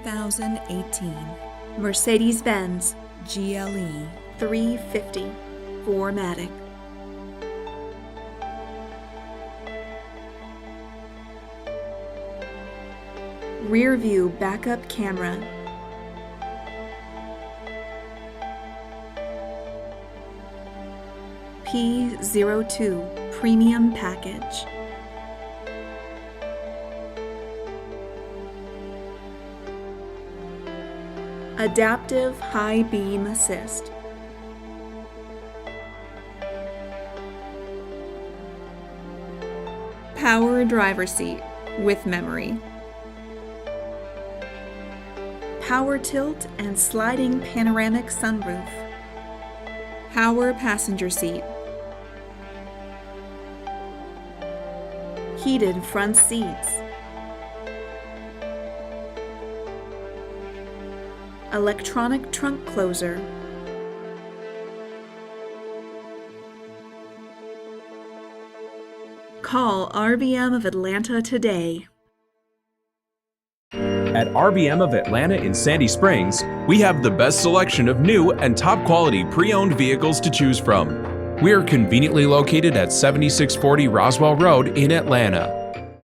2018 Mercedes-Benz GLE 350 4MATIC. Rear view backup camera. P02 Premium Package. Adaptive High Beam Assist. Power driver seat with memory. Power tilt and sliding panoramic sunroof. Power passenger seat. Heated front seats. Electronic trunk closer. Call RBM of Atlanta today. At RBM of Atlanta in Sandy Springs, we have the best selection of new and top quality pre-owned vehicles to choose from. We are conveniently located at 7640 Roswell Road in Atlanta.